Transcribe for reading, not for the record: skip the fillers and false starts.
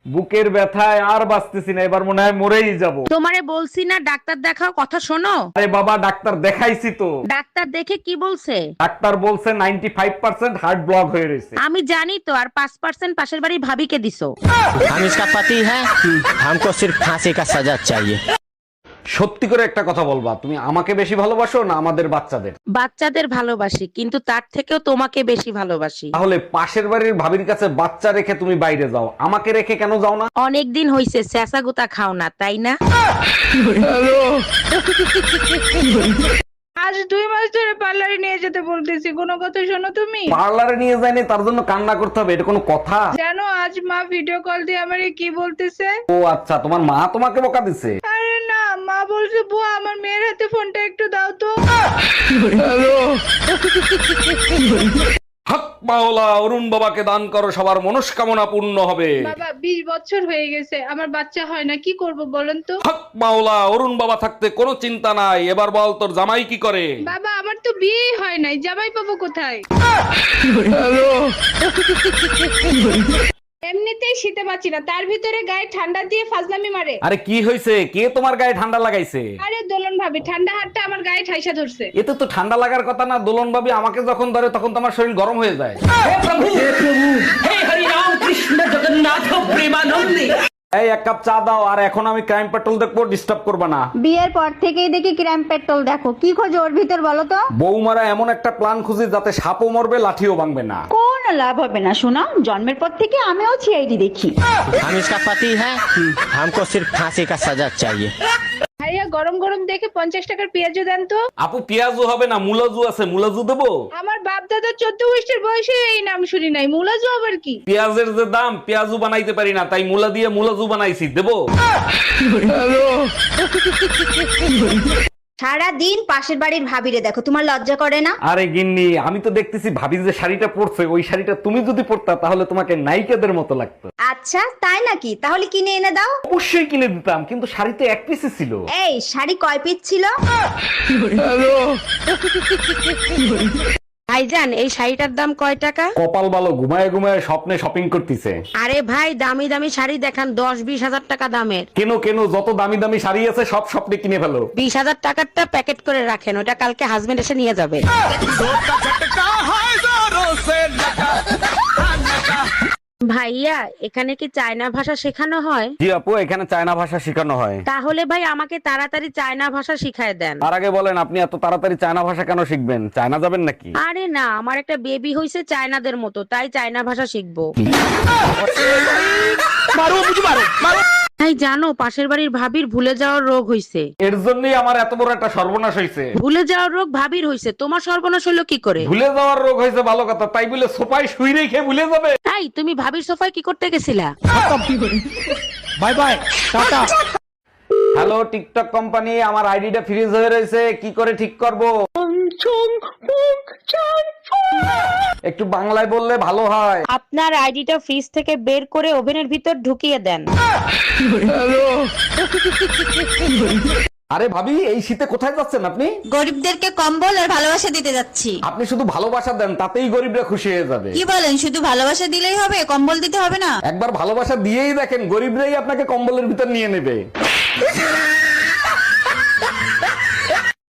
বুকের ব্যথায় আর বাঁচতেছি না, এবার মনে হয় মরেই যাব। তোমারে বলছি না ডাক্তার দেখাও, কথা শোনো। আরে বাবা, ডাক্তার দেখাইছি তো। ডাক্তার দেখে কি বলছে? ডাক্তার বলছে 95% হার্ট ব্লক হয়ে রয়েছে। আমি জানি তো, আর 5% পাশের বাড়ির ভাবিকে দিছো। हम इसका पति है, हमको सिर्फ फांसी का सजा चाहिए। সত্যি করে একটা কথা বলবা, তুমি আমাকে বেশি ভালোবাসো না আমাদের বাচ্চাদের? বাচ্চাদের ভালোবাসি, কিন্তু তার থেকেও তোমাকে বেশি ভালোবাসি। তাহলে পাশের বাড়ির ভাবির কাছে বাচ্চা রেখে তুমি বাইরে যাও, আমাকে রেখে কেন যাও না? অনেক দিন হইছে চেঁচা গুতা খাও না, তাই না? আজ 2 মাস ধরে পার্লারে নিয়ে যেতে বলতেছি, কোনো কথা শোনো তুমি? পার্লারে নিয়ে যায়নি তার জন্য কান্না করতে হবে, এটা কোনো কথা? জানো আজ মা ভিডিও কল দিয়ে আমারে কি বলতেছে? ও আচ্ছা, তোমার মা তোমাকে বকা দিছে? আরে না, মা বলছে বুয়া আমার মেয়ের হাতে ফোনটা একটু দাও তো। হক মাওলা, অরুণ বাবাকে দান করো, সবার মনস্কামনা পূর্ণ হবে। বাবা 20 বছর হয়ে গেছে, আমার বাচ্চা হয় না, কি করব বলেন তো? হক মাওলা, অরুণ বাবা থাকতে কোনো চিন্তা নাই। এবার বল, তোর জামাই কি করে? বাবা আমার তো বিয়েই হয় নাই, জামাই পাবো কোথায়? এমনিতেই শীতে বাঁচি না, তার ভিতরে গায়ে ঠান্ডা দিয়ে ফাজলামি মারে। আরে কি হয়েছে? কে তোমার গায়ে ঠান্ডা লাগাইছে? আরে দোলন ভাবি, ঠান্ডা হাতটা আমার গায়ে ঠাইসা ধরছে। এতে তো ঠান্ডা লাগার কথা না। দোলন ভাবি আমাকে যখন ধরে তখন তোমার শরীর গরম হয়ে যায়। এই এক কাপ চা দাও, আর এখন আমি ক্রাইম পেট্রোল দেখবো, ডিস্টার্ব করবে না। বিয়ের পর থেকেই দেখি ক্রাইম পেট্রোল দেখো, কি খোঁজ ওর ভিতর বলো তো? বৌমারা এমন একটা প্ল্যান খুঁজি যাতে সাপও মরবে লাঠিও ভাঙবে না। কোন লাভ হবে না শোনা, জন্মের পর থেকে আমিও সিআইডি দেখি। हम इसका पति है, हमको सिर्फ फांसी का सजा चाहिए। ভাইয়া গরম গরম দেখে 50 টাকার পেঁয়াজু দেন তো। আপু পেঁয়াজু হবে না, মুলাজু আছে, মুলাজু দেবো? আমার বাপ দাদা 14 বছর বয়সে এই নাম শুনি নাই, মুলাজু আবার কি? পেঁয়াজের যে দাম, পেঁয়াজু বানাইতে পারি না, তাই মুলা দিয়ে মুলাজু বানাইছি, দেবো? সারা দিন পাশের বাড়ির ভাবিরে দেখো, তোমার লজ্জা করে না? আরে গিন্নি, আমি তো দেখতেছি ভাবি যে শাড়িটা পরছে, ওই শাড়িটা তুমি যদি পরতা তাহলে তোমাকে নায়িকাদের মতো লাগতো। আচ্ছা তাই নাকি? তাহলে কিনে এনে দাও। অবশ্যই কিনে দিতাম, কিন্তু শাড়ি তো এক পিসে ছিল। এই শাড়ি কয় পিস ছিল? ভাইজান, এই শাড়িটার দাম কয় টাকা? কপাল ভালো, ঘুমায় ঘুমায় স্বপ্নে শপিং করতেছে। আরে ভাই, দামি দামি শাড়ি দেখান, 10-20 হাজার টাকা দামের। কেন কেন, যত দামি দামি শাড়ি আছে সব স্বপ্নে কিনে ফেলো। 20,000 টাকারটা প্যাকেট করে রাখেন, ওটা কালকে হাজবেন্ড এসে নিয়ে যাবে। ভাইয়া, এখানে কি চায়না ভাষা শেখানো হয়? জি আপু, এখানে চায়না ভাষা শেখানো হয়। তাহলে ভাই আমাকে তাড়াতাড়ি চায়না ভাষা শিখায় দেন। তার আগে বলেন, আপনি এত তাড়াতাড়ি চায়না ভাষা কেন শিখবেন? চায়না যাবেন নাকি? আরে না, আমার একটা বেবি হইছে চায়নাদের মতো, তাই চায়না ভাষা শিখবো। তাই জানো, পাশের বাড়ির ভাবির ভুলে যাওয়ার রোগ হইছে। এর জন্যই আমার এত বড় একটা সর্বনাশ হয়েছে। ভুলে যাওয়ার রোগ ভাবির হইছে, তোমার সর্বনাশ হলো কি করে? ভুলে যাওয়ার রোগ হয়েছে ভালো কথা, তাই বলে সোফায় শুই রেখে ভুলে যাবে? তাই তুমি ভাবির সোফায় কি করতে গেছিলা? Bye bye tata. Hello TikTok company, আমার আইডিটা ফ্রিজ হয়ে রয়েছে, কি করে ঠিক করব? একটু বাংলায় বললে ভালো হয়। আপনার আইডিটা ফ্রিজ থেকে বের করে ওভেনের ভিতর ঢুকিয়ে দেন। আরে ভাবি, এই শীতে কোথায় যাচ্ছেন আপনি? গরিবদেরকে কম্বল আর ভালোবাসা দিতে যাচ্ছি। আপনি শুধু ভালোবাসা দেন, তাতেই গরিবরা খুশি হয়ে যাবে। কি বলেন, শুধু ভালোবাসা দিলেই হবে, কম্বল দিতে হবে না? একবার ভালোবাসা দিয়েই দেখেন, গরিবরাই আপনাকে কম্বলের ভিতর নিয়ে নেবে।